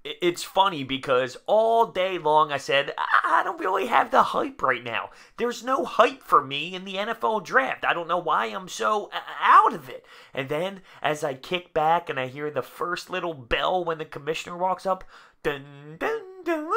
It's funny because all day long I said, I don't really have the hype right now. There's no hype for me in the NFL draft. I don't know why I'm so out of it. And then as I kick back and I hear the first little bell when the commissioner walks up, dun, dun, dun,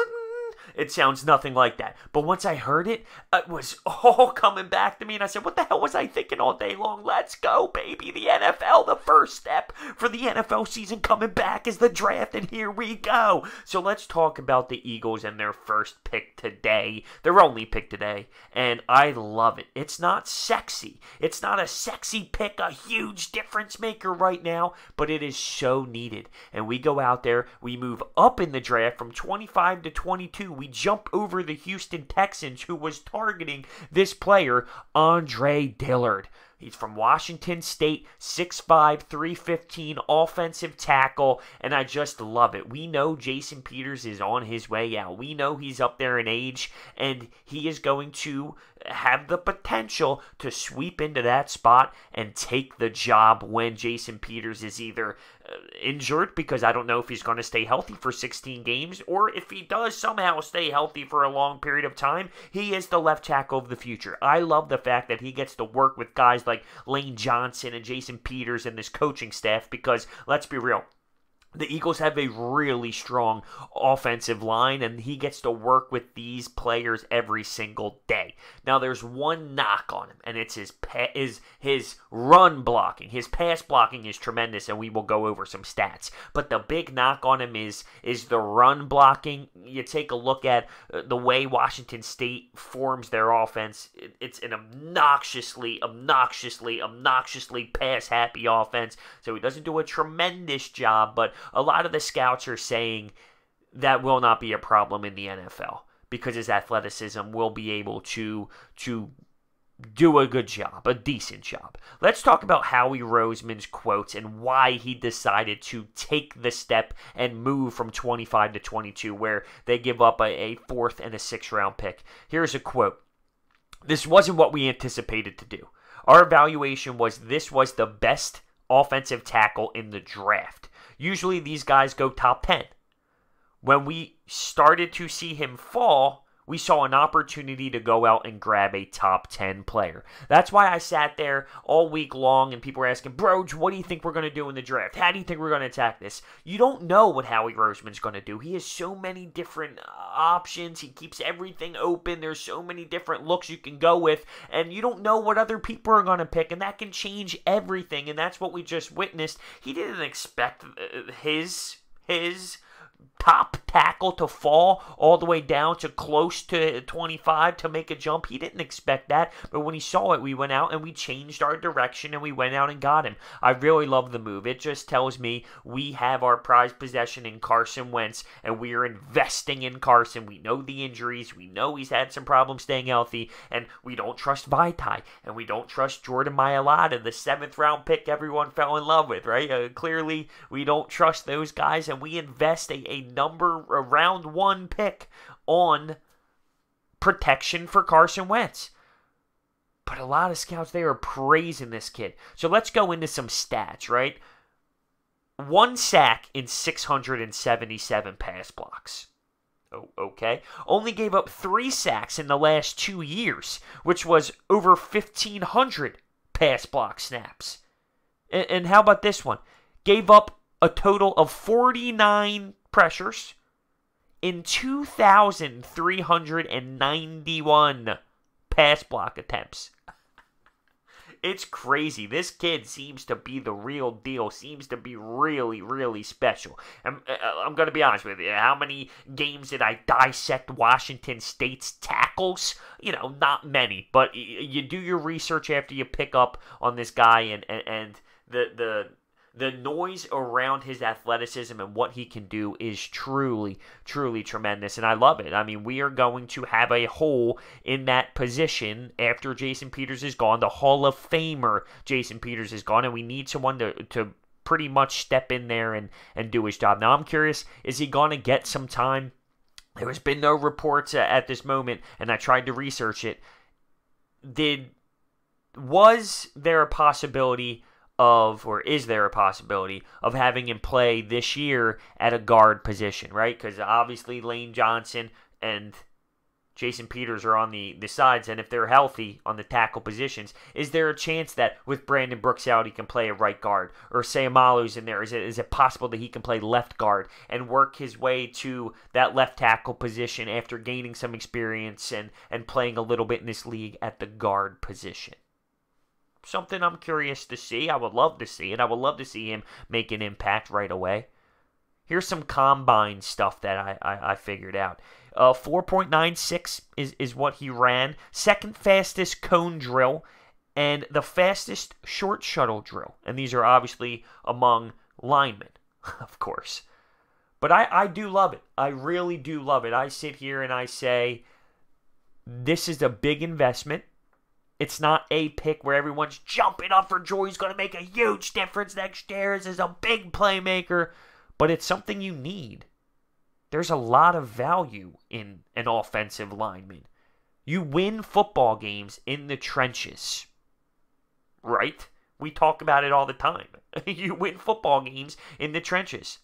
it sounds nothing like that. But once I heard it, it was all coming back to me. And I said, what the hell was I thinking all day long? Let's go, baby. The NFL, the first step for the NFL season coming back is the draft. And here we go. So let's talk about the Eagles and their first pick today. Their only pick today. And I love it. It's not sexy. It's not a sexy pick, a huge difference maker right now. But it is so needed. And we go out there. We move up in the draft from 25 to 22. We jump over the Houston Texans, who was targeting this player, Andre Dillard. He's from Washington State, 6'5", 315, offensive tackle, and I just love it. We know Jason Peters is on his way out. We know he's up there in age, and he is going to have the potential to sweep into that spot and take the job when Jason Peters is either injured, because I don't know if he's going to stay healthy for 16 games, or if he does somehow stay healthy for a long period of time, he is the left tackle of the future. I love the fact that he gets to work with guys like Lane Johnson and Jason Peters and this coaching staff, because let's be real, the Eagles have a really strong offensive line, and he gets to work with these players every single day. Now, there's one knock on him, and it's his run blocking. His pass blocking is tremendous, and we will go over some stats. But the big knock on him is the run blocking. You take a look at the way Washington State forms their offense. It's an obnoxiously pass-happy offense, so he doesn't do a tremendous job, but a lot of the scouts are saying that will not be a problem in the NFL because his athleticism will be able to do a good job, a decent job. Let's talk about Howie Roseman's quotes and why he decided to take the step and move from 25 to 22, where they give up a 4th and a 6th round pick. Here's a quote. "This wasn't what we anticipated to do. Our evaluation was this was the best offensive tackle in the draft. Usually these guys go top 10. When we started to see him fall, we saw an opportunity to go out and grab a top 10 player." That's why I sat there all week long and people were asking, "Broge, what do you think we're going to do in the draft? How do you think we're going to attack this?" You don't know what Howie Roseman's going to do. He has so many different options. He keeps everything open. There's so many different looks you can go with, and you don't know what other people are going to pick, and that can change everything, and that's what we just witnessed. He didn't expect his top tackle to fall all the way down to close to 25 to make a jump. He didn't expect that, but when he saw it, we went out and we changed our direction and we went out and got him. I really love the move. It just tells me we have our prized possession in Carson Wentz, and we are investing in Carson. We know the injuries. We know he's had some problems staying healthy, and we don't trust Vitae, and we don't trust Jordan Mailata, the 7th round pick everyone fell in love with, right? Clearly, we don't trust those guys, and we invest a round 1 pick on protection for Carson Wentz. But a lot of scouts, they are praising this kid. So let's go into some stats, right? 1 sack in 677 pass blocks. Oh, okay. Only gave up 3 sacks in the last 2 years, which was over 1,500 pass block snaps. And how about this one? Gave up a total of 49 pressures in 2,391 pass block attempts. It's crazy. This kid seems to be the real deal, seems to be really, really special. I'm going to be honest with you. How many games did I dissect Washington State's tackles? Not many, but you do your research after you pick up on this guy, and the noise around his athleticism and what he can do is truly, truly tremendous, and I love it. I mean, we are going to have a hole in that position after Jason Peters is gone. The Hall of Famer Jason Peters is gone, and we need someone to pretty much step in there and do his job. Now, I'm curious, is he going to get some time? There has been no reports at this moment, and I tried to research it. Was there a possibility or is there a possibility of having him play this year at a guard position, right? Because obviously Lane Johnson and Jason Peters are on the sides, and if they're healthy on the tackle positions, is there a chance that with Brandon Brooks out, he can play a right guard? Or Sayamalu's in there, is it possible that he can play left guard and work his way to that left tackle position after gaining some experience and playing a little bit in this league at the guard position? Something I'm curious to see. I would love to see it. I would love to see him make an impact right away. Here's some combine stuff that I figured out. 4.96 is what he ran. Second fastest cone drill and the fastest short shuttle drill. And these are obviously among linemen, of course. But I do love it. I really do love it. I sit here and I say, this is a big investment. It's not a pick where everyone's jumping up for joy. He's going to make a huge difference next year. This is a big playmaker. But it's something you need. There's a lot of value in an offensive lineman. You win football games in the trenches. Right? We talk about it all the time. You win football games in the trenches.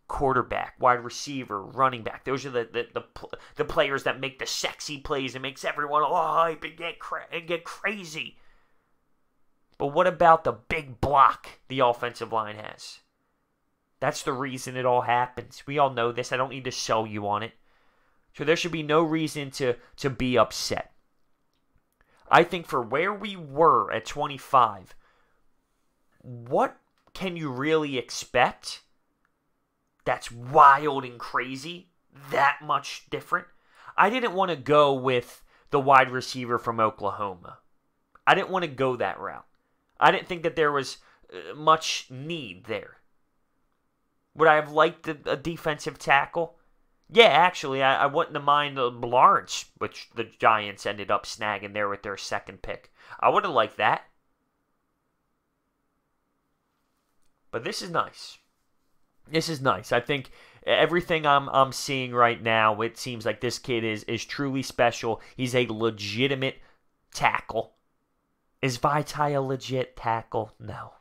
Quarterback, wide receiver, running back. Those are the players that make the sexy plays and makes everyone all hype and get crazy. But what about the big block the offensive line has? That's the reason it all happens. We all know this. I don't need to sell you on it. So there should be no reason to be upset. I think for where we were at 25, what can you really expect that's wild and crazy, that much different? I didn't want to go with the wide receiver from Oklahoma. I didn't want to go that route. I didn't think that there was much need there. Would I have liked a defensive tackle? Yeah, actually, I wouldn't have minded Lawrence, which the Giants ended up snagging there with their second pick. I would have liked that. But this is nice. This is nice. I think everything I'm seeing right now, it seems like this kid is truly special. He's a legitimate tackle. Is Vaitai a legit tackle? No.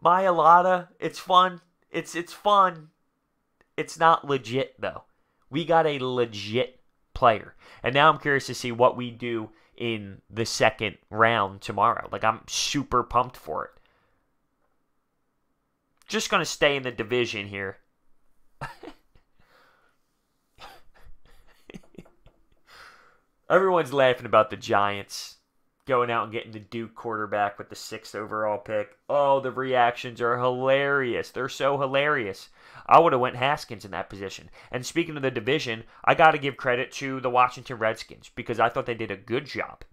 Mailata, it's fun. It's fun. It's not legit, though. We got a legit player. And now I'm curious to see what we do in the second round tomorrow. Like, I'm super pumped for it. Just going to stay in the division here. Everyone's laughing about the Giants going out and getting the Duke quarterback with the 6th overall pick. Oh, the reactions are hilarious. They're so hilarious. I would have went Haskins in that position. And speaking of the division, I got to give credit to the Washington Redskins because I thought they did a good job.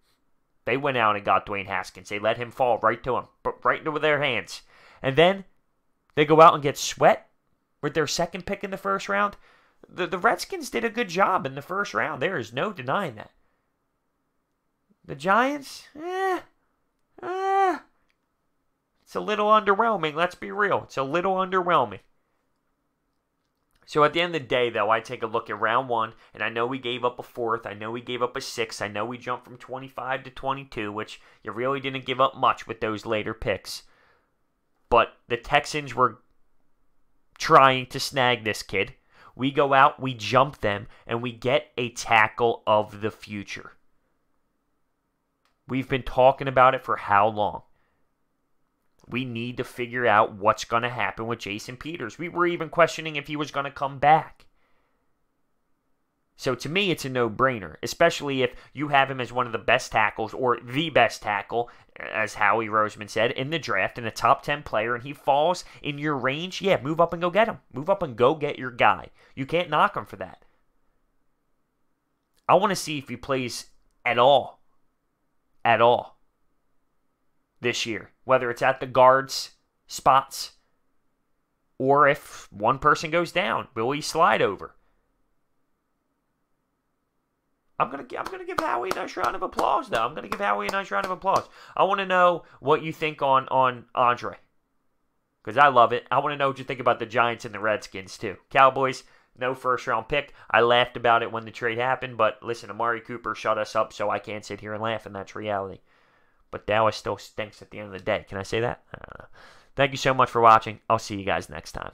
They went out and got Dwayne Haskins. They let him fall right to him, right into their hands. And then they go out and get Sweat with their second pick in the first round. The Redskins did a good job in the first round. There is no denying that. The Giants, it's a little underwhelming. Let's be real. It's a little underwhelming. So at the end of the day, though, I take a look at round one, and I know we gave up a 4th. I know we gave up a 6th. I know we jumped from 25 to 22, which you really didn't give up much with those later picks. But the Texans were trying to snag this kid. We go out, we jump them, and we get a tackle of the future. We've been talking about it for how long? We need to figure out what's going to happen with Jason Peters. We were even questioning if he was going to come back. So to me, it's a no-brainer, especially if you have him as one of the best tackles, or the best tackle, as Howie Roseman said, in the draft, and a top 10 player, and he falls in your range. Yeah, move up and go get him. Move up and go get your guy. You can't knock him for that. I want to see if he plays at all this year, whether it's at the guards spots or if one person goes down, will he slide over? I'm gonna give Howie a nice round of applause, though. I'm gonna give Howie a nice round of applause. I want to know what you think on Andre, because I love it. I want to know what you think about the Giants and the Redskins too. Cowboys, No first-round pick. I laughed about it when the trade happened, but listen, Amari Cooper shut us up, so I can't sit here and laugh, and that's reality. But Dallas still stinks at the end of the day. Can I say that? I don't know. Thank you so much for watching. I'll see you guys next time.